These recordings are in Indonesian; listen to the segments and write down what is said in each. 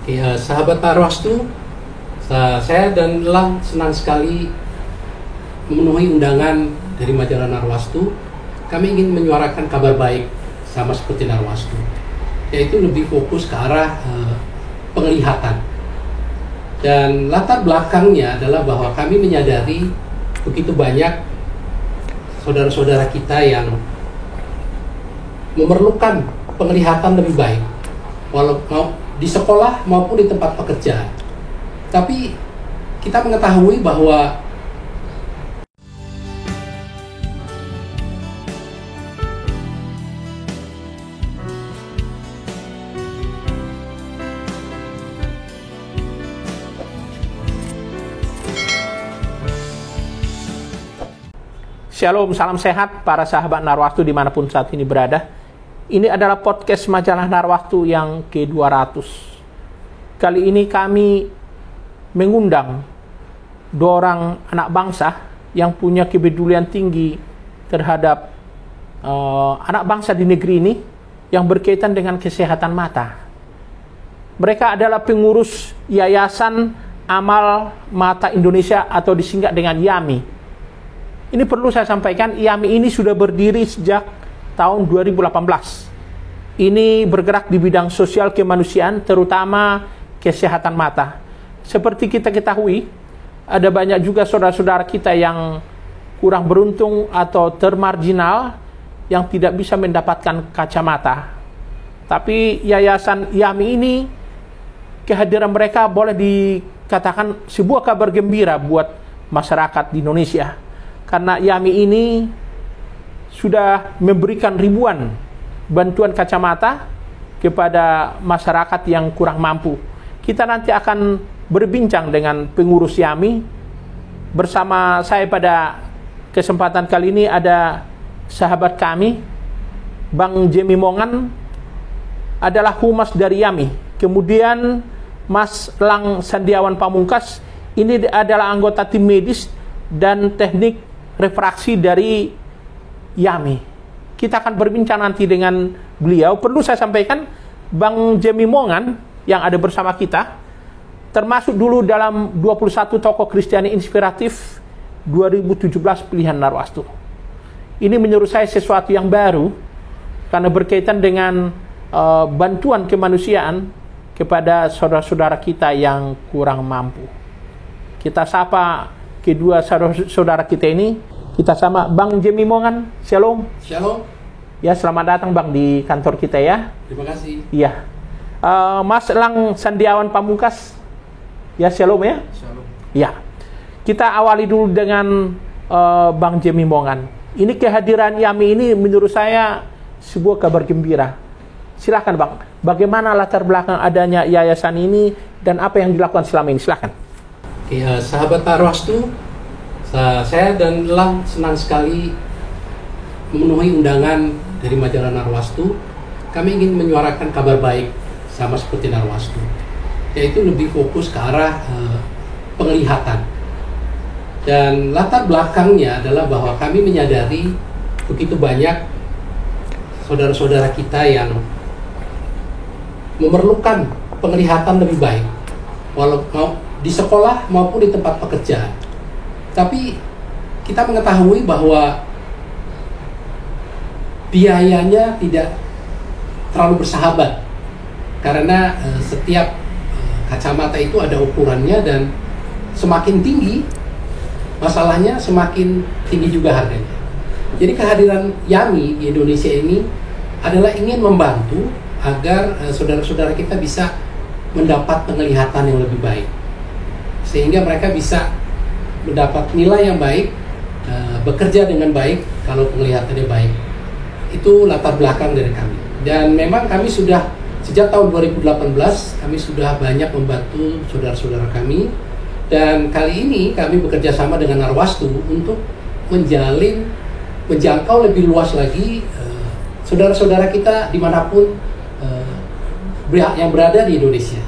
Oke, sahabat Narwastu, saya dan Elang senang sekali memenuhi undangan dari majalah Narwastu. Kami ingin menyuarakan kabar baik sama seperti Narwastu, yaitu lebih fokus ke arah penglihatan. Dan latar belakangnya adalah bahwa kami menyadari begitu banyak saudara-saudara kita yang memerlukan penglihatan lebih baik, walau di sekolah maupun di tempat pekerjaan. Tapi kita mengetahui bahwa Shalom, salam sehat para sahabat Narwastu dimanapun saat ini berada. Ini adalah podcast majalah Narwastu yang ke-200. Kali ini kami mengundang dua orang anak bangsa yang punya kepedulian tinggi terhadap anak bangsa di negeri ini yang berkaitan dengan kesehatan mata. Mereka adalah pengurus Yayasan Amal Mata Indonesia atau disingkat dengan YAMI. Ini perlu saya sampaikan, YAMI ini sudah berdiri sejak tahun 2018. Ini bergerak di bidang sosial kemanusiaan, terutama kesehatan mata. Seperti kita ketahui, ada banyak juga saudara-saudara kita yang kurang beruntung atau termarginal yang tidak bisa mendapatkan kacamata. Tapi Yayasan YAMI ini, kehadiran mereka boleh dikatakan sebuah kabar gembira buat masyarakat di Indonesia. Karena YAMI ini sudah memberikan ribuan bantuan kacamata kepada masyarakat yang kurang mampu. Kita nanti akan berbincang dengan pengurus YAMI. Bersama saya pada kesempatan kali ini ada sahabat kami, Bang Jemi Mongan, adalah humas dari YAMI. Kemudian Mas Lang Sandiawan Pamungkas, ini adalah anggota tim medis dan teknik refraksi dari YAMI. Kita akan berbincang nanti dengan beliau. Perlu saya sampaikan, Bang Jemi Mongan yang ada bersama kita termasuk dulu dalam 21 tokoh Kristiani inspiratif 2017 pilihan Narwastu. Ini menurut saya sesuatu yang baru karena berkaitan dengan bantuan kemanusiaan kepada saudara-saudara kita yang kurang mampu. Kita sapa kedua saudara kita ini. Kita sama Bang Jemi Mongan. Shalom. Shalom. Ya, selamat datang Bang di kantor kita ya. Terima kasih. Iya. Mas Lang Sandiawan Pamungkas. Ya, shalom ya. Shalom. Ya. Kita awali dulu dengan Bang Jemi Mongan. Ini kehadiran YAMI ini menurut saya sebuah kabar gembira. Silakan Bang. Bagaimana latar belakang adanya yayasan ini dan apa yang dilakukan selama ini? Silakan. Oke, sahabat Narwastu, saya dan Elang senang sekali memenuhi undangan dari majalah Narwastu. Kami ingin menyuarakan kabar baik sama seperti Narwastu, yaitu lebih fokus ke arah penglihatan. Dan latar belakangnya adalah bahwa kami menyadari begitu banyak saudara-saudara kita yang memerlukan penglihatan lebih baik, walau di sekolah maupun di tempat pekerjaan. Tapi kita mengetahui bahwa biayanya tidak terlalu bersahabat, karena setiap kacamata itu ada ukurannya dan semakin tinggi masalahnya semakin tinggi juga harganya. Jadi kehadiran YAMI di Indonesia ini adalah ingin membantu agar saudara-saudara kita bisa mendapat penglihatan yang lebih baik, sehingga mereka bisa mendapat nilai yang baik, bekerja dengan baik kalau penglihatannya baik. Itu latar belakang dari kami. Dan memang kami sudah sejak tahun 2018 kami sudah banyak membantu saudara-saudara kami. Dan kali ini kami bekerja sama dengan Narwastu untuk menjangkau lebih luas lagi saudara-saudara kita dimanapun yang berada di Indonesia.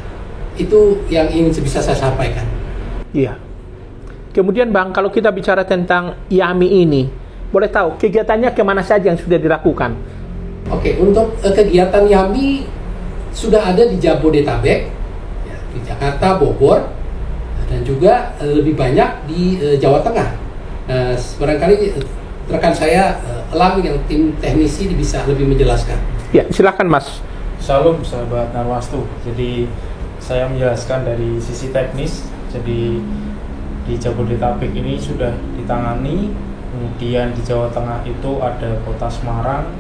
Itu yang ingin bisa saya sampaikan. Iya. Kemudian Bang, kalau kita bicara tentang YAMI ini, boleh tahu kegiatannya kemana saja yang sudah dilakukan? Oke, untuk kegiatan YAMI sudah ada di Jabodetabek, ya, di Jakarta, Bogor, dan juga lebih banyak di Jawa Tengah. Barangkali rekan saya Elang yang tim teknisi bisa lebih menjelaskan. Ya, silakan Mas. Salam sahabat Narwastu. Jadi saya menjelaskan dari sisi teknis. Jadi di Jabodetabek ini sudah ditangani. Kemudian di Jawa Tengah itu ada Kota Semarang,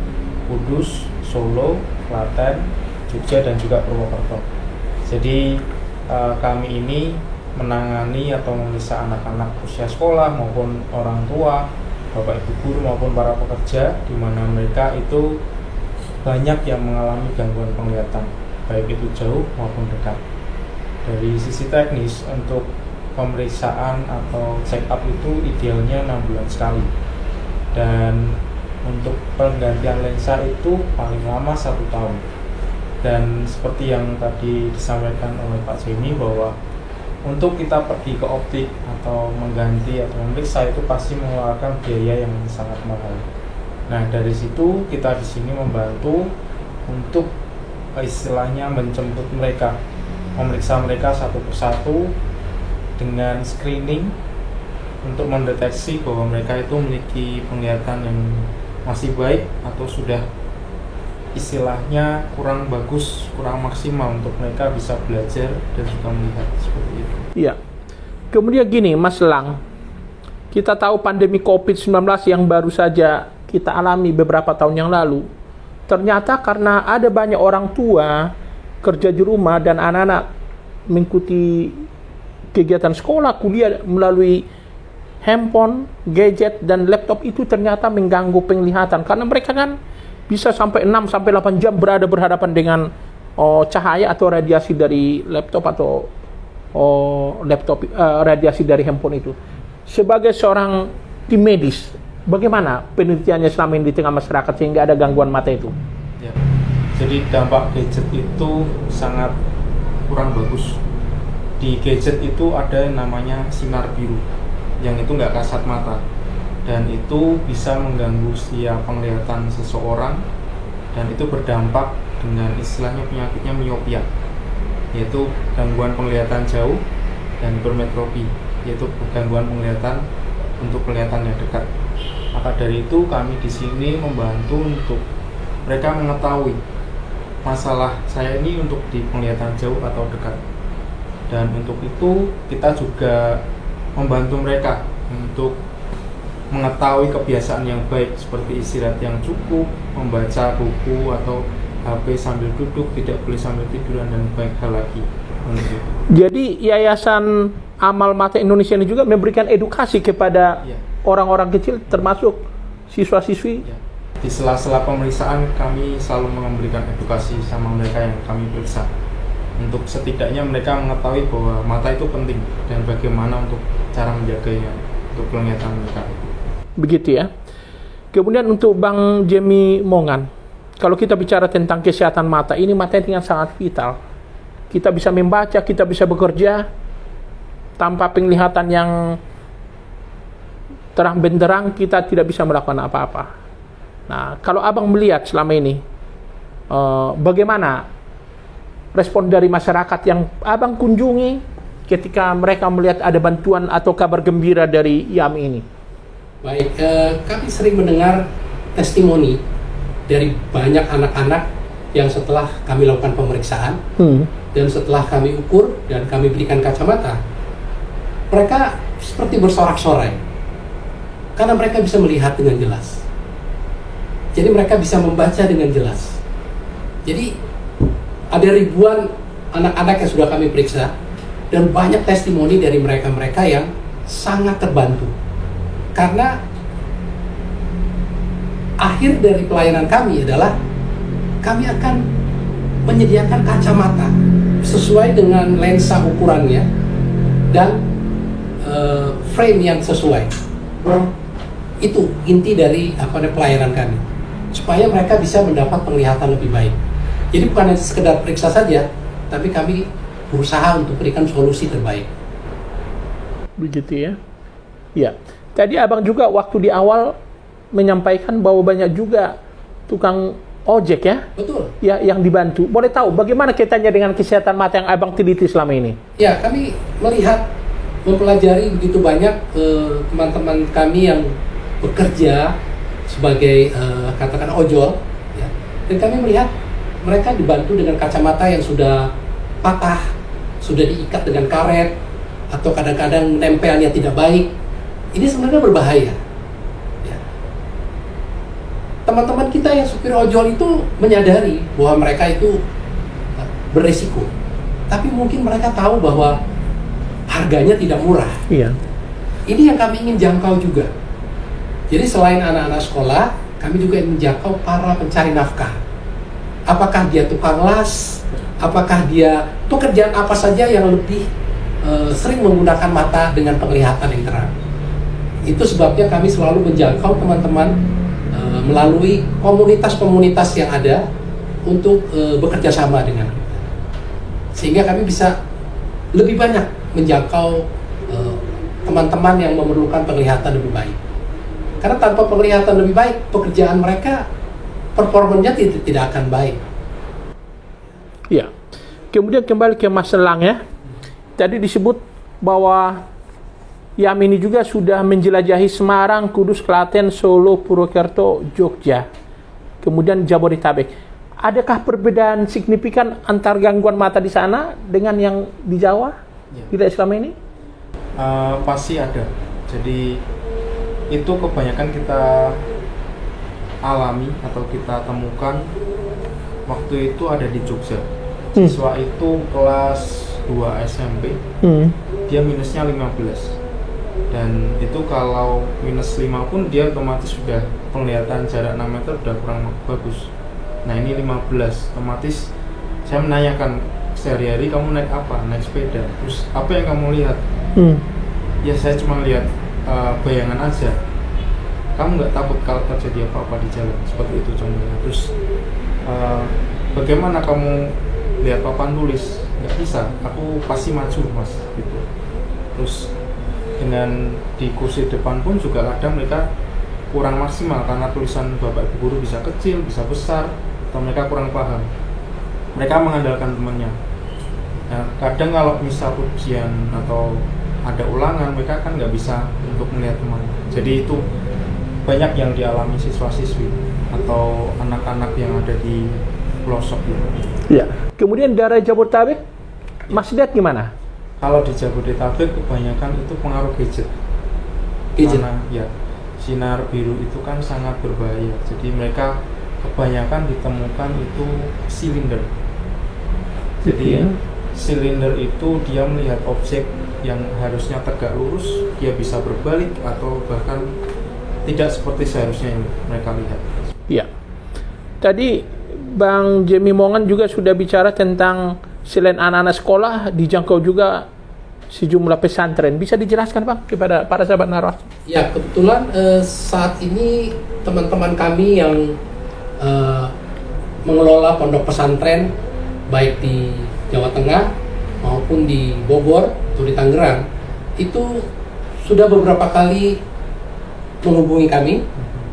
Kudus, Solo, Klaten, Jogja, dan juga Purwokerto. Jadi kami ini menangani atau memeriksa anak-anak usia sekolah maupun orang tua, bapak ibu guru maupun para pekerja, di mana mereka itu banyak yang mengalami gangguan penglihatan, baik itu jauh maupun dekat. Dari sisi teknis, untuk pemeriksaan atau check up itu idealnya 6 bulan sekali, dan untuk penggantian lensa itu paling lama 1 tahun. Dan seperti yang tadi disampaikan oleh Pak Jemi, bahwa untuk kita pergi ke optik atau mengganti atau memeriksa itu pasti mengeluarkan biaya yang sangat mahal. Nah, dari situ kita di sini membantu untuk istilahnya menjemput mereka, memeriksa mereka satu persatu dengan screening untuk mendeteksi bahwa mereka itu memiliki penglihatan yang masih baik atau sudah istilahnya kurang bagus, kurang maksimal untuk mereka bisa belajar dan juga melihat seperti itu. Iya. Kemudian gini, Mas Lang, kita tahu pandemi COVID-19 yang baru saja kita alami beberapa tahun yang lalu, ternyata karena ada banyak orang tua kerja di rumah dan anak-anak mengikuti kegiatan sekolah, kuliah melalui handphone, gadget, dan laptop, itu ternyata mengganggu penglihatan karena mereka kan bisa sampai 6-8 jam berhadapan dengan cahaya atau radiasi dari laptop atau radiasi dari handphone itu. Sebagai seorang tim medis, bagaimana penelitiannya selama ini di tengah masyarakat sehingga ada gangguan mata itu? Ya. Jadi dampak gadget itu sangat kurang bagus. Di gadget itu ada yang namanya sinar biru, yang itu nggak kasat mata, dan itu bisa mengganggu usia penglihatan seseorang, dan itu berdampak dengan istilahnya penyakitnya miopia, yaitu gangguan penglihatan jauh, dan hipermetropi, yaitu gangguan penglihatan untuk penglihatan yang dekat. Maka dari itu kami di sini membantu untuk mereka mengetahui masalah saya ini untuk di penglihatan jauh atau dekat, dan untuk itu kita juga membantu mereka untuk mengetahui kebiasaan yang baik seperti istirahat yang cukup, membaca buku atau HP sambil duduk, tidak boleh sambil tiduran, dan banyak hal lagi. Jadi Yayasan Amal Mata Indonesia ini juga memberikan edukasi kepada orang-orang kecil termasuk siswa-siswi. Di sela-sela pemeriksaan kami selalu memberikan edukasi sama mereka yang kami periksa, untuk setidaknya mereka mengetahui bahwa mata itu penting dan bagaimana untuk cara menjaganya untuk penglihatan mereka. Begitu ya. Kemudian untuk Bang Jemi Mongan, kalau kita bicara tentang kesehatan mata, ini mata yang sangat vital. Kita bisa membaca, kita bisa bekerja tanpa penglihatan yang terang benderang, kita tidak bisa melakukan apa-apa. Nah, kalau Abang melihat selama ini, bagaimana respon dari masyarakat yang Abang kunjungi ketika mereka melihat ada bantuan atau kabar gembira dari YAMI ini? Baik, kami sering mendengar testimoni dari banyak anak-anak yang setelah kami lakukan pemeriksaan dan setelah kami ukur dan kami berikan kacamata, mereka seperti bersorak-sorai karena mereka bisa melihat dengan jelas. Jadi mereka bisa membaca dengan jelas. Jadi ada ribuan anak-anak yang sudah kami periksa dan banyak testimoni dari mereka-mereka yang sangat terbantu. Karena akhir dari pelayanan kami adalah kami akan menyediakan kacamata sesuai dengan lensa ukurannya dan frame yang sesuai. Itu inti dari pelayanan kami, supaya mereka bisa mendapat penglihatan lebih baik. Jadi bukan hanya sekedar periksa saja, tapi kami berusaha untuk berikan solusi terbaik. Begitu ya. Ya. Tadi Abang juga waktu di awal menyampaikan bahwa banyak juga tukang ojek ya? Betul. Ya, yang dibantu. Boleh tahu bagaimana kaitannya dengan kesehatan mata yang Abang teliti selama ini? Ya, kami melihat, mempelajari begitu banyak teman-teman kami yang bekerja sebagai katakan ojol, ya. Dan kami melihat mereka dibantu dengan kacamata yang sudah patah, sudah diikat dengan karet, atau kadang-kadang nempelnya tidak baik. Ini sebenarnya berbahaya. Ya. Teman-teman kita yang supir ojol itu menyadari bahwa mereka itu beresiko, tapi mungkin mereka tahu bahwa harganya tidak murah. Iya. Ini yang kami ingin jangkau juga. Jadi selain anak-anak sekolah, kami juga ingin menjangkau para pencari nafkah. Apakah dia tukang las, apakah dia pekerjaan apa saja yang lebih sering menggunakan mata dengan penglihatan yang terang. Itu sebabnya kami selalu menjangkau teman-teman melalui komunitas-komunitas yang ada untuk bekerja sama dengan kita. Sehingga kami bisa lebih banyak menjangkau teman-teman yang memerlukan penglihatan lebih baik. Karena tanpa penglihatan lebih baik, pekerjaan mereka performanya tidak akan baik. Ya. Kemudian kembali ke Mas Elang ya. Tadi disebut bahwa Yam ini juga sudah menjelajahi Semarang, Kudus, Klaten, Solo, Purwokerto, Jogja, kemudian Jabodetabek. Adakah perbedaan signifikan antar gangguan mata di sana dengan yang di Jawa? Ya. Tidak selama ini? Pasti ada. Jadi itu kebanyakan kita alami atau kita temukan waktu itu ada di Jogja. Siswa itu kelas 2 SMP, dia minusnya 15. Dan itu kalau minus 5 pun dia otomatis sudah penglihatan jarak 6 meter udah kurang bagus. Nah ini 15, otomatis saya menanyakan sehari-hari kamu naik apa? Naik sepeda. Terus apa yang kamu lihat? Ya saya cuma lihat bayangan aja. Kamu nggak takut kalau terjadi apa-apa di jalan? Seperti itu contohnya. Terus bagaimana kamu lihat papan tulis? Nggak bisa, aku pasti maju mas gitu. Terus dengan di kursi depan pun juga kadang mereka kurang maksimal karena tulisan bapak ibu guru bisa kecil, bisa besar, atau mereka kurang paham. Mereka mengandalkan temannya. Nah, kadang kalau misal ujian atau ada ulangan, mereka kan nggak bisa untuk melihat teman. Jadi itu banyak yang dialami siswa-siswi atau anak-anak yang ada di pelosok gitu. Ya. Kemudian daerah Jabodetabek, Mas lihat gimana? Kalau di Jabodetabek kebanyakan itu pengaruh gadget. Karena ya sinar biru itu kan sangat berbahaya. Jadi mereka kebanyakan ditemukan itu silinder. Jadi silinder itu dia melihat objek yang harusnya tegak lurus, dia bisa berbalik atau bahkan tidak seperti seharusnya yang mereka lihat. Iya. Tadi Bang Jemi Mongan juga sudah bicara tentang selain anak-anak sekolah dijangkau juga sejumlah pesantren. Bisa dijelaskan Bang kepada para sahabat Narwastu? Ya, kebetulan saat ini teman-teman kami yang mengelola pondok pesantren baik di Jawa Tengah maupun di Bogor atau di Tangerang itu sudah beberapa kali menghubungi kami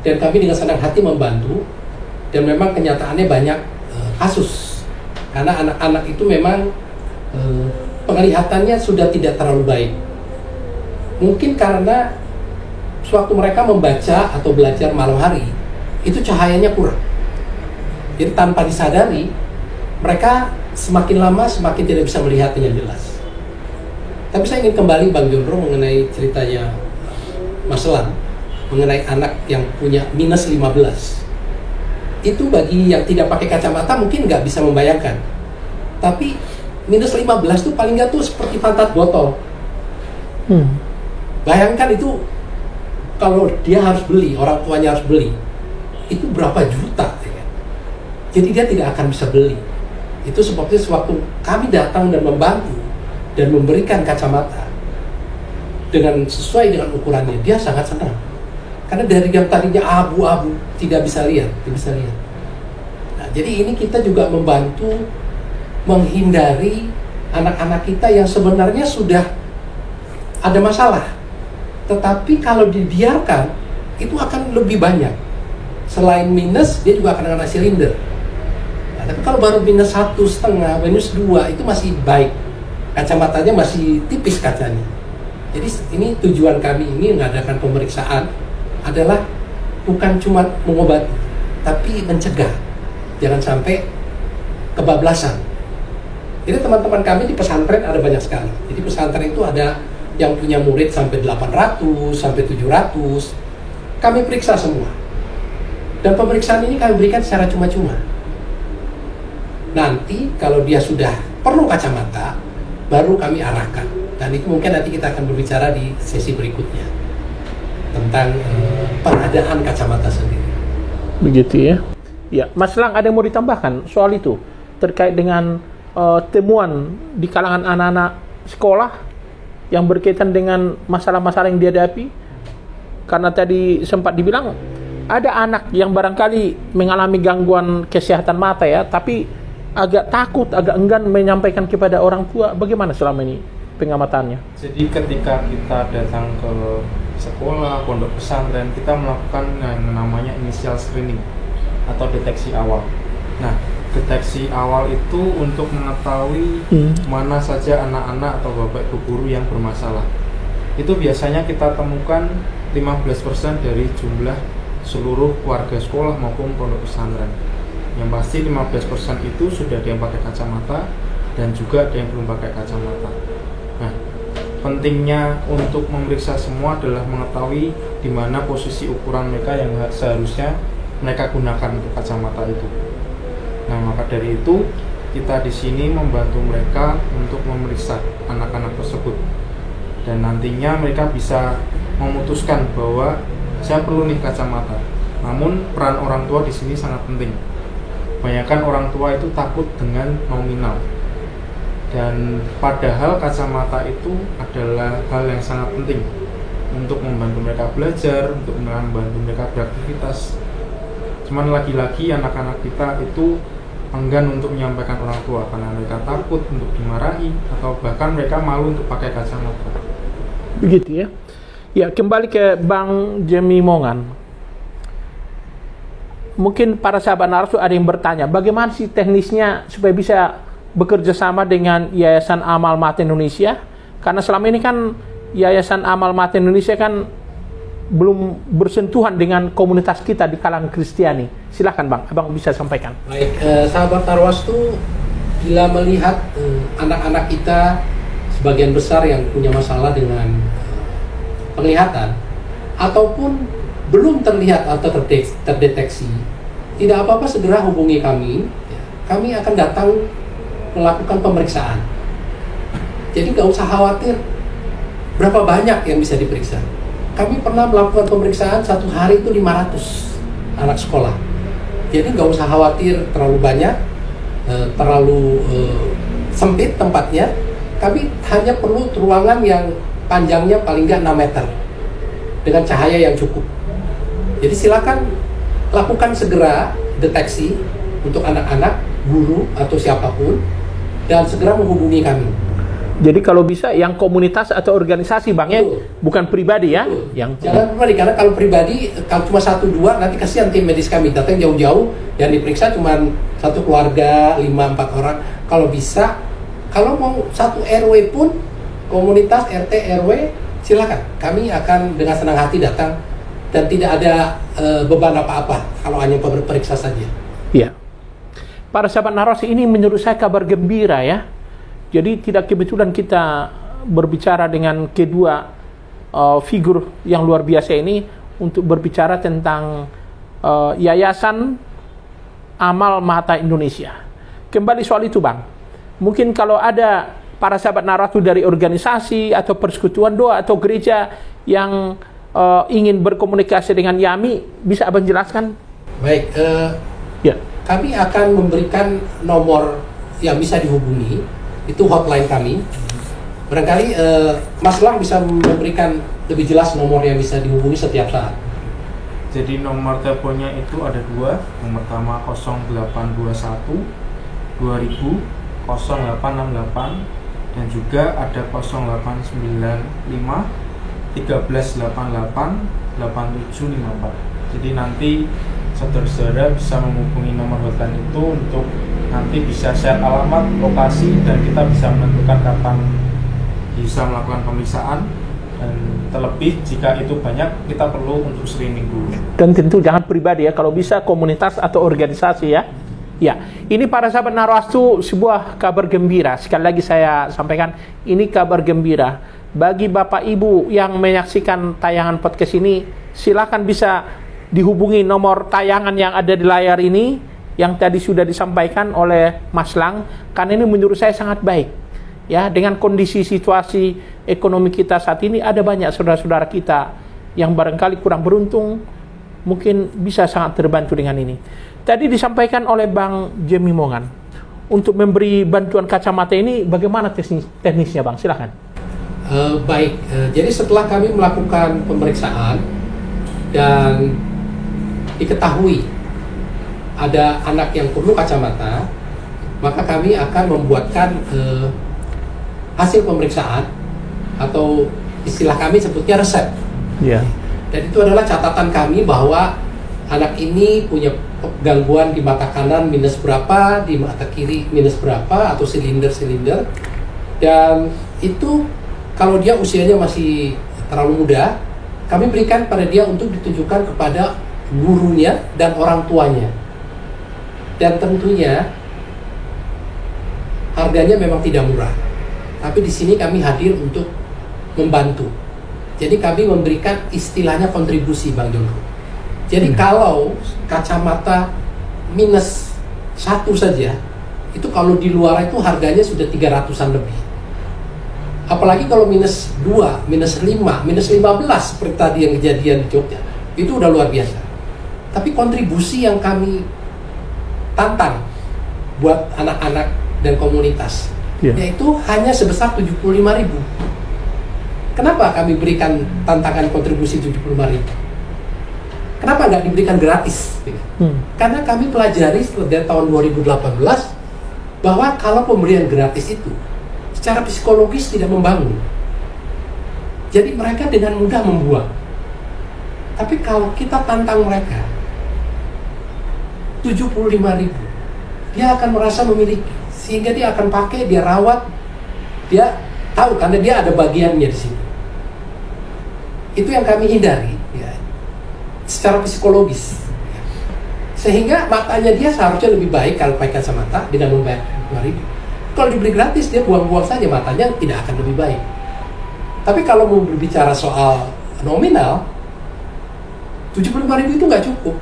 dan kami dengan senang hati membantu. Dan memang kenyataannya banyak kasus karena anak-anak itu memang penglihatannya sudah tidak terlalu baik. Mungkin karena sewaktu mereka membaca atau belajar malam hari itu cahayanya kurang. Jadi tanpa disadari mereka semakin lama semakin tidak bisa melihat dengan jelas. Tapi saya ingin kembali Bang Jondro mengenai ceritanya Mas Elang mengenai anak yang punya minus 15. Itu bagi yang tidak pakai kacamata mungkin nggak bisa membayangkan. Tapi minus 15 itu paling nggak tuh seperti pantat botol. Bayangkan itu kalau dia harus beli, orang tuanya harus beli, itu berapa juta ya? Jadi dia tidak akan bisa beli. Itu sebabnya sewaktu kami datang dan membantu dan memberikan kacamata dengan sesuai dengan ukurannya, dia sangat senang. Karena dari yang tadinya abu-abu tidak bisa lihat. Nah, jadi ini kita juga membantu menghindari anak-anak kita yang sebenarnya sudah ada masalah. Tetapi kalau dibiarkan itu akan lebih banyak. selain minus dia juga akan kena silinder. Nah, tapi kalau baru minus 1,5, minus 2 itu masih baik, kacamatanya masih tipis kacanya. Jadi ini tujuan kami ini mengadakan pemeriksaan adalah bukan cuma mengobati, tapi mencegah, jangan sampai kebablasan. Jadi teman-teman kami di pesantren ada banyak sekali. Jadi pesantren itu ada yang punya murid sampai 800, sampai 700. Kami periksa semua. Dan pemeriksaan ini kami berikan secara cuma-cuma. Nanti kalau dia sudah perlu kacamata, baru kami arahkan. Dan itu mungkin nanti kita akan berbicara di sesi berikutnya tentang pengadaan kacamata sendiri. Begitu ya. Ya, Mas Lang, ada yang mau ditambahkan soal itu terkait dengan temuan di kalangan anak-anak sekolah yang berkaitan dengan masalah-masalah yang dihadapi? Karena tadi sempat dibilang ada anak yang barangkali mengalami gangguan kesehatan mata ya, tapi agak takut, agak enggan menyampaikan kepada orang tua. Bagaimana selama ini pengamatannya? Jadi ketika kita datang ke sekolah, pondok pesantren, kita melakukan yang namanya initial screening atau deteksi awal. Nah, deteksi awal itu untuk mengetahui mana saja anak-anak atau bapak ibu guru yang bermasalah. Itu biasanya kita temukan 15% dari jumlah seluruh warga sekolah maupun pondok pesantren. Yang pasti 15% itu sudah ada yang pakai kacamata dan juga ada yang belum pakai kacamata. Nah, pentingnya untuk memeriksa semua adalah mengetahui di mana posisi ukuran mereka yang seharusnya mereka gunakan untuk kacamata itu. Nah, maka dari itu kita di sini membantu mereka untuk memeriksa anak-anak tersebut. Dan nantinya mereka bisa memutuskan bahwa saya perlu nih kacamata. Namun peran orang tua di sini sangat penting. Kebanyakan orang tua itu takut dengan nominal. Dan padahal kacamata itu adalah hal yang sangat penting untuk membantu mereka belajar, untuk membantu mereka beraktivitas. Cuman lagi-lagi anak-anak kita itu enggan untuk menyampaikan orang tua karena mereka takut untuk dimarahi atau bahkan mereka malu untuk pakai kacamata. Begitu ya. Ya, kembali ke Bang Jemi Mongan. Mungkin para sahabat Narsu ada yang bertanya, bagaimana sih teknisnya supaya bisa bekerja sama dengan Yayasan Amal Mata Indonesia? Karena selama ini kan Yayasan Amal Mata Indonesia kan belum bersentuhan dengan komunitas kita di kalangan Kristiani. Silakan Bang, Abang bisa sampaikan. Baik, sahabat Narwastu, bila melihat anak-anak kita sebagian besar yang punya masalah dengan penglihatan ataupun belum terlihat atau terdeteksi, tidak apa-apa, segera hubungi kami. Kami akan datang melakukan pemeriksaan. Jadi nggak usah khawatir berapa banyak yang bisa diperiksa. Kami pernah melakukan pemeriksaan satu hari itu 500 anak sekolah. Jadi nggak usah khawatir terlalu banyak, terlalu sempit tempatnya. Kami hanya perlu ruangan yang panjangnya paling nggak 6 meter dengan cahaya yang cukup. Jadi silakan lakukan segera deteksi untuk anak-anak, guru atau siapapun, dan segera menghubungi kami. Jadi kalau bisa yang komunitas atau organisasi Bang ya, bukan pribadi ya. Yang jangan pribadi, karena kalau pribadi kalau cuma 1-2 nanti kasihan tim medis kami datang jauh-jauh yang diperiksa cuma satu keluarga 5-4 orang. Kalau bisa, kalau mau satu RW pun, komunitas RT RW, silakan. Kami akan dengan senang hati datang dan tidak ada beban apa-apa kalau hanya periksa saja. Iya. Para sahabat narasi, ini menurut saya kabar gembira ya. Jadi tidak kebetulan kita berbicara dengan kedua figur yang luar biasa ini untuk berbicara tentang Yayasan Amal Mata Indonesia. Kembali soal itu Bang. Mungkin kalau ada para sahabat naratu dari organisasi atau persekutuan doa atau gereja yang ingin berkomunikasi dengan YAMI, bisa Abang jelaskan? Baik, ya. Kami akan memberikan nomor yang bisa dihubungi, itu hotline kami. Barangkali Mas Lang bisa memberikan lebih jelas nomor yang bisa dihubungi setiap saat. Jadi nomor teleponnya itu ada dua. Yang pertama 0821 2000 0868 dan juga ada 0895 1388 8754. Jadi nanti saudara-saudara bisa menghubungi nomor hotline itu untuk nanti bisa share alamat, lokasi, dan kita bisa menentukan kapan bisa melakukan pemeriksaan. Dan terlebih jika itu banyak, kita perlu untuk screening dulu. Dan tentu jangan pribadi ya, kalau bisa komunitas atau organisasi ya. Ya, ini para sahabat Narwastu sebuah kabar gembira. Sekali lagi saya sampaikan, ini kabar gembira. Bagi Bapak Ibu yang menyaksikan tayangan podcast ini, silakan bisa dihubungi nomor tayangan yang ada di layar ini, yang tadi sudah disampaikan oleh Mas Lang, karena ini menurut saya sangat baik. Ya, dengan kondisi situasi ekonomi kita saat ini, ada banyak saudara-saudara kita yang barangkali kurang beruntung, mungkin bisa sangat terbantu dengan ini. Tadi disampaikan oleh Bang Jemi Mongan, untuk memberi bantuan kacamata ini, bagaimana teknisnya Bang? Silakan. Baik, jadi setelah kami melakukan pemeriksaan dan diketahui ada anak yang perlu kacamata, maka kami akan membuatkan hasil pemeriksaan, atau istilah kami sebutnya resep. Yeah. Dan itu adalah catatan kami bahwa anak ini punya gangguan di mata kanan minus berapa, di mata kiri minus berapa, atau silinder-silinder. Dan itu kalau dia usianya masih terlalu muda, kami berikan pada dia untuk ditujukan kepada gurunya dan orang tuanya. Dan tentunya harganya memang tidak murah. Tapi di sini kami hadir untuk membantu. Jadi kami memberikan istilahnya kontribusi, Bang Jono. Jadi kalau kacamata minus 1 saja, itu kalau di luar itu harganya sudah 300-an lebih. Apalagi kalau minus 2, minus 5, minus 15 seperti tadi yang kejadian di Jogja, itu udah luar biasa. Tapi kontribusi yang kami tantang buat anak-anak dan komunitas, yaitu hanya sebesar 75.000. Kenapa kami berikan tantangan kontribusi 75.000? Kenapa nggak diberikan gratis? Karena kami pelajari dari tahun 2018 bahwa kalau pemberian gratis itu secara psikologis tidak membangun. Jadi mereka dengan mudah membuang. Tapi kalau kita tantang mereka 75.000, dia akan merasa memiliki, sehingga dia akan pakai, dia rawat, dia tahu karena dia ada bagiannya di sini. Itu yang kami hindari, ya, secara psikologis. Sehingga matanya dia seharusnya lebih baik kalau pakai kacamata dengan membayar 5.000. Kalau dibeli gratis, dia buang-buang saja, matanya tidak akan lebih baik. Tapi kalau mau berbicara soal nominal, 75.000 itu nggak cukup.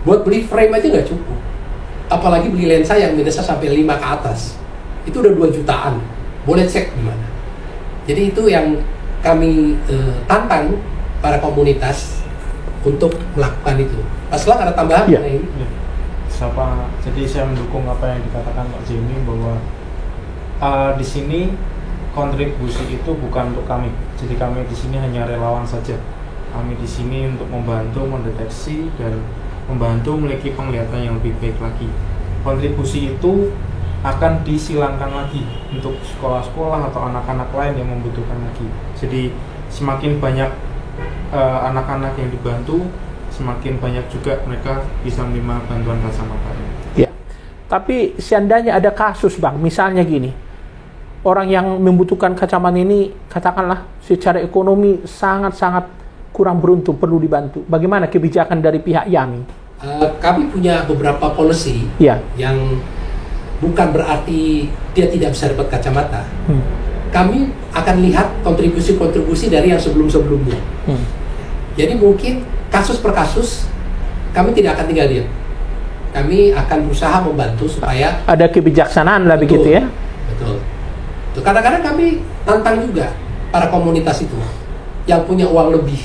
Buat beli frame aja nggak cukup. Apalagi beli lensa yang minusnya sampai 5 ke atas. Itu udah 2 jutaan. Boleh cek di mana. Jadi itu yang kami tantang para komunitas untuk melakukan itu. Masalah ada tambahan ini. Jadi saya mendukung apa yang dikatakan Pak Jemi, bahwa di sini kontribusi itu bukan untuk kami. Jadi kami di sini hanya relawan saja. Kami di sini untuk membantu mendeteksi dan membantu memiliki penglihatan yang lebih baik lagi. Kontribusi itu akan disilangkan lagi untuk sekolah-sekolah atau anak-anak lain yang membutuhkan lagi. Jadi semakin banyak anak-anak yang dibantu, semakin banyak juga mereka bisa menerima bantuan kacamata. Ya. Tapi seandainya ada kasus Bang, misalnya gini, orang yang membutuhkan kacamata ini katakanlah secara ekonomi sangat-sangat kurang beruntung, perlu dibantu. Bagaimana kebijakan dari pihak YAMI? Kami punya beberapa policy yang bukan berarti dia tidak bisa dapat kacamata. Kami akan lihat kontribusi-kontribusi dari yang sebelum-sebelumnya. Jadi mungkin kasus per kasus kami tidak akan tinggal diam. Kami akan berusaha membantu supaya ada kebijaksanaan lah, begitu ya. Betul. Kadang-kadang kami tantang juga para komunitas itu yang punya uang lebih,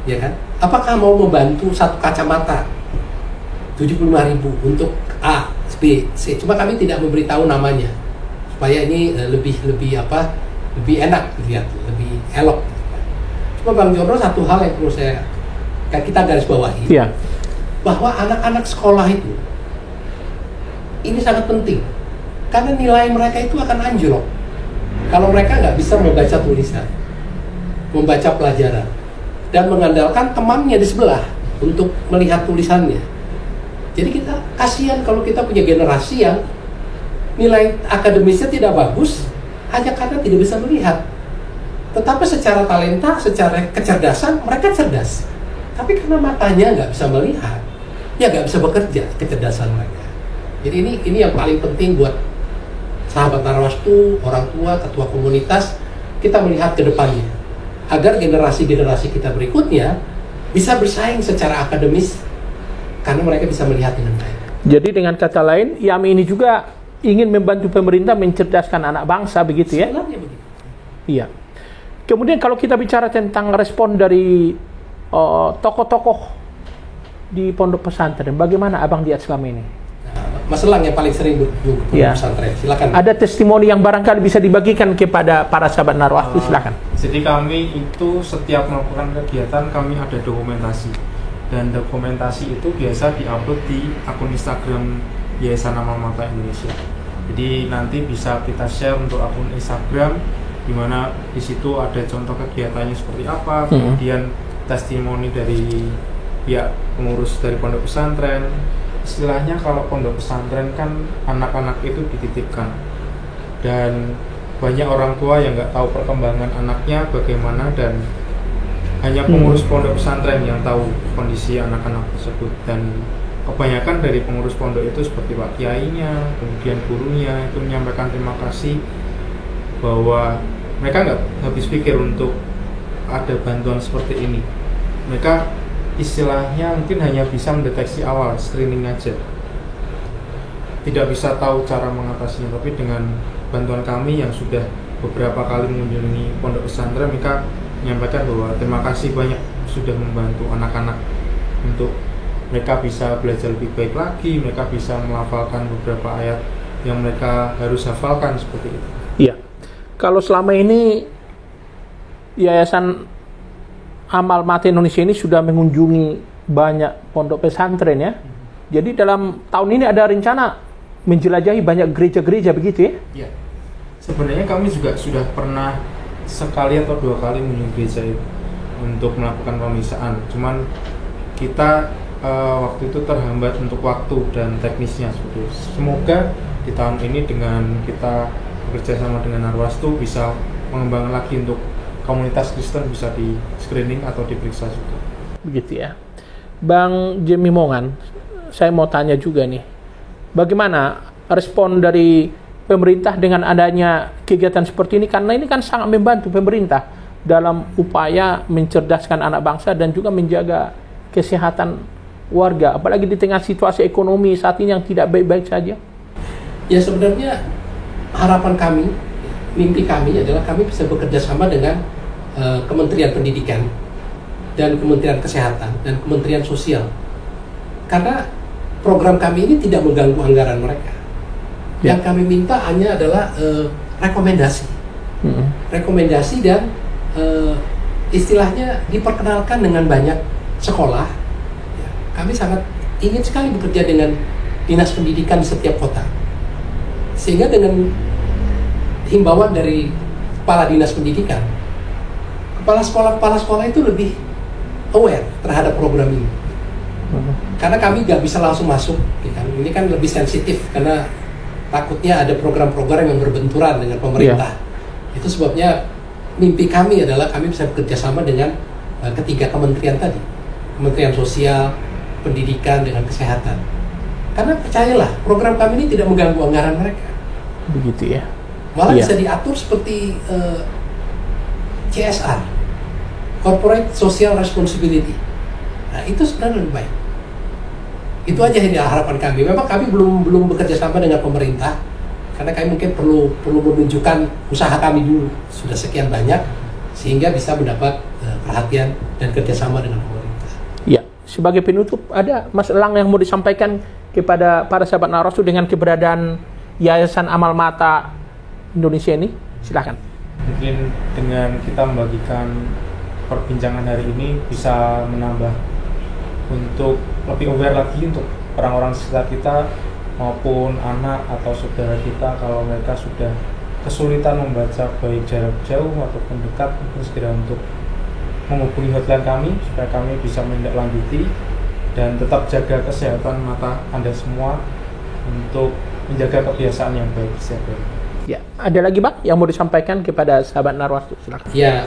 ya kan? Apakah mau membantu satu kacamata 75.000 untuk A, B, C? Cuma kami tidak memberitahu namanya supaya ini lebih enak dilihat, lebih elok. Cuma Bang Jono, satu hal yang perlu kita garis bawahi, bahwa anak-anak sekolah itu ini sangat penting karena nilai mereka itu akan anjlok kalau mereka nggak bisa membaca tulisan, membaca pelajaran, dan mengandalkan temannya di sebelah untuk melihat tulisannya. Jadi kita kasihan kalau kita punya generasi yang nilai akademisnya tidak bagus hanya karena tidak bisa melihat. Tetapi secara talenta, secara kecerdasan mereka cerdas. Tapi karena matanya nggak bisa melihat, ya nggak bisa bekerja kecerdasan mereka. Jadi ini yang paling penting buat sahabat Narwastu, orang tua, ketua komunitas, kita melihat ke depannya agar generasi-generasi kita berikutnya bisa bersaing secara akademis karena mereka bisa melihat dengan baik. Jadi dengan kata lain, YAMI ini juga ingin membantu pemerintah mencerdaskan anak bangsa, begitu ya? Sebenarnya begitu. Iya. Kemudian kalau kita bicara tentang respon dari tokoh-tokoh di pondok pesantren, bagaimana abang lihat selama ini? Mas Elang yang paling sering berkunjung ke pesantren, silakan. Ada testimoni yang barangkali bisa dibagikan kepada para sahabat Narwastu, silakan. Jadi kami itu setiap melakukan kegiatan kami ada dokumentasi, dan dokumentasi itu biasa diupload di akun Instagram Yayasan Amal Mata Indonesia. Jadi nanti bisa kita share untuk akun Instagram, di mana di situ ada contoh kegiatannya seperti apa, kemudian testimoni dari pihak pengurus dari pondok pesantren. Istilahnya kalau pondok pesantren kan anak-anak itu dititipkan, dan banyak orang tua yang nggak tahu perkembangan anaknya bagaimana, dan hanya pengurus pondok pesantren yang tahu kondisi anak-anak tersebut. Dan kebanyakan dari pengurus pondok itu seperti Pak Kiainya, kemudian gurunya itu menyampaikan terima kasih bahwa mereka nggak habis pikir untuk ada bantuan seperti ini. Mereka istilahnya mungkin hanya bisa mendeteksi awal, screening aja, tidak bisa tahu cara mengatasinya. Tapi dengan bantuan kami yang sudah beberapa kali mengunjungi pondok pesantren, mereka menyampaikan bahwa terima kasih banyak sudah membantu anak-anak untuk mereka bisa belajar lebih baik lagi, mereka bisa melafalkan beberapa ayat yang mereka harus hafalkan, seperti itu. Iya. Kalau selama ini Yayasan Amal Mata Indonesia ini sudah mengunjungi banyak pondok pesantren ya. Jadi dalam tahun ini ada rencana menjelajahi banyak gereja-gereja, begitu ya? Iya. Sebenarnya kami juga sudah pernah sekali atau dua kali mengunjungi gereja itu untuk melakukan pemeriksaan. Cuman kita waktu itu terhambat untuk waktu dan teknisnya seperti itu. Semoga di tahun ini dengan kita bekerja sama dengan Narwastu bisa mengembangkan lagi untuk komunitas Kristen bisa di screening atau diperiksa juga. Begitu ya. Bang Jimmy Mongan, saya mau tanya juga nih, bagaimana respon dari pemerintah dengan adanya kegiatan seperti ini? Karena ini kan sangat membantu pemerintah dalam upaya mencerdaskan anak bangsa dan juga menjaga kesehatan warga, apalagi di tengah situasi ekonomi saat ini yang tidak baik-baik saja. Ya sebenarnya harapan kami, mimpi kami adalah kami bisa bekerja sama dengan Kementerian Pendidikan dan Kementerian Kesehatan dan Kementerian Sosial, karena program kami ini tidak mengganggu anggaran mereka. Yang kami minta hanya adalah rekomendasi, rekomendasi dan istilahnya diperkenalkan dengan banyak sekolah. Ya, kami sangat ingin sekali bekerja dengan dinas pendidikan di setiap kota, sehingga dengan himbauan dari kepala dinas pendidikan, kepala sekolah itu lebih aware terhadap program ini. Karena kami nggak bisa langsung masuk, ya, ini kan lebih sensitif karena takutnya ada program-program yang berbenturan dengan pemerintah. Itu sebabnya mimpi kami adalah kami bisa bekerja sama dengan ketiga kementerian tadi, Kementerian Sosial, Pendidikan, dengan Kesehatan. Karena percayalah, program kami ini tidak mengganggu anggaran mereka. Begitu ya. Malah bisa diatur seperti CSR, Corporate Social Responsibility. Nah, itu sebenarnya lebih baik. Itu aja yang harapan kami. Memang kami belum bekerja sama dengan pemerintah, karena kami mungkin perlu menunjukkan usaha kami dulu sudah sekian banyak, sehingga bisa mendapat perhatian dan kerjasama dengan pemerintah. Ya, sebagai penutup, ada Mas Elang yang mau disampaikan kepada para sahabat Narwastu dengan keberadaan Yayasan Amal Mata Indonesia ini? Silakan. Mungkin dengan kita membagikan perbincangan hari ini bisa menambah untuk lebih aware lagi untuk orang-orang sekitar kita maupun anak atau saudara kita, kalau mereka sudah kesulitan membaca baik jarak jauh ataupun dekat, mungkin segera untuk menghubungi hotline kami supaya kami bisa menindaklanjuti dan tetap jaga kesehatan mata Anda semua untuk menjaga kebiasaan yang baik setiap hari. Ya, ada lagi Bang yang mau disampaikan kepada sahabat Narwastu? Silakan. Ya,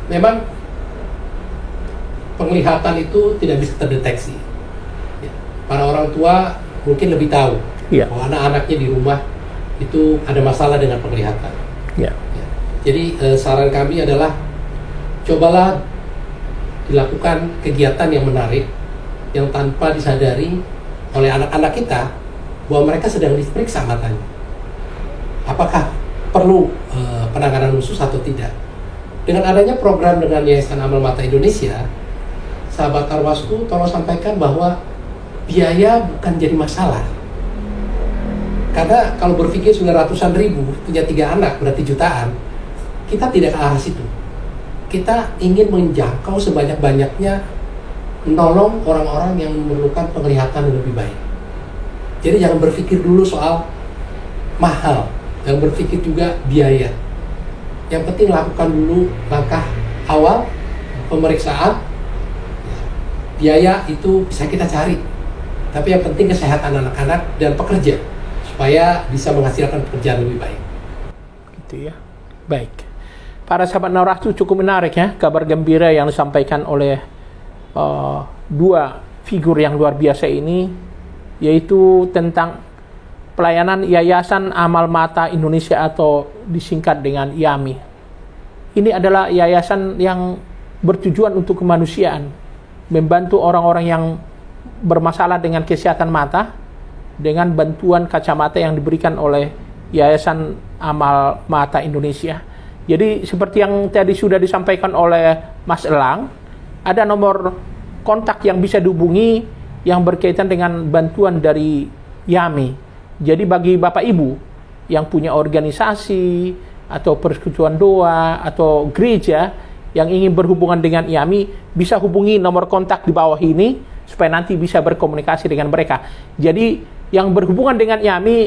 memang penglihatan itu tidak bisa terdeteksi. Ya, para orang tua mungkin lebih tahu bahwa anak-anaknya di rumah itu ada masalah dengan penglihatan. Ya, jadi saran kami adalah cobalah dilakukan kegiatan yang menarik yang tanpa disadari oleh anak-anak kita bahwa mereka sedang diperiksa matanya. Apakah perlu penanganan khusus atau tidak? Dengan adanya program dengan Yayasan Amal Mata Indonesia, sahabat Narwastu tolong sampaikan bahwa biaya bukan jadi masalah. Karena kalau berpikir sudah ratusan ribu, punya 3 anak berarti jutaan, kita tidak ke arah situ. Kita ingin menjangkau sebanyak-banyaknya menolong orang-orang yang memerlukan penglihatan yang lebih baik. Jadi jangan berpikir dulu soal mahal, jangan berpikir juga biaya. Yang penting lakukan dulu langkah awal, pemeriksaan. Biaya itu bisa kita cari, tapi yang penting kesehatan anak-anak dan pekerja supaya bisa menghasilkan pekerjaan lebih baik. Gitu ya. Baik. Para sahabat Narwastu, cukup menarik ya kabar gembira yang disampaikan oleh dua figur yang luar biasa ini, yaitu tentang pelayanan Yayasan Amal Mata Indonesia atau disingkat dengan YAMI. Ini adalah yayasan yang bertujuan untuk kemanusiaan, membantu orang-orang yang bermasalah dengan kesehatan mata dengan bantuan kacamata yang diberikan oleh Yayasan Amal Mata Indonesia. Jadi seperti yang tadi sudah disampaikan oleh Mas Elang, ada nomor kontak yang bisa dihubungi yang berkaitan dengan bantuan dari YAMI. Jadi bagi Bapak Ibu yang punya organisasi atau persekutuan doa atau gereja yang ingin berhubungan dengan YAMI, bisa hubungi nomor kontak di bawah ini supaya nanti bisa berkomunikasi dengan mereka. Jadi yang berhubungan dengan YAMI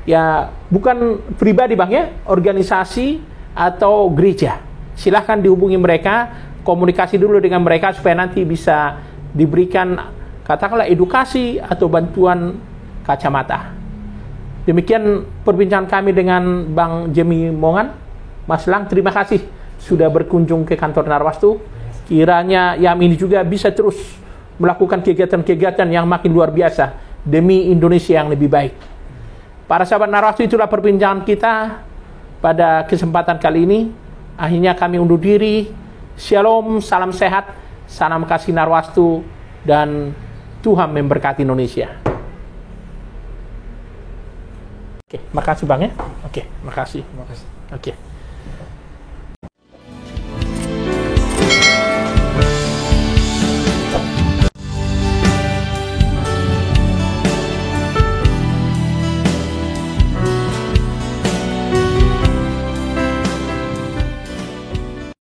ya bukan pribadi Bang ya, organisasi atau gereja. Silahkan dihubungi mereka, komunikasi dulu dengan mereka supaya nanti bisa diberikan katakanlah edukasi atau bantuan kacamata. Demikian perbincangan kami dengan Bang Jemi Mongan. Mas Lang, terima kasih sudah berkunjung ke kantor Narwastu. Kiranya YAMI ini juga bisa terus melakukan kegiatan-kegiatan yang makin luar biasa demi Indonesia yang lebih baik. Para sahabat Narwastu, itulah perbincangan kita pada kesempatan kali ini. Akhirnya kami undur diri. Shalom, salam sehat, salam kasih Narwastu, dan Tuhan memberkati Indonesia. Oke, makasih Bang ya. Oke, makasih. Terima kasih. Oke.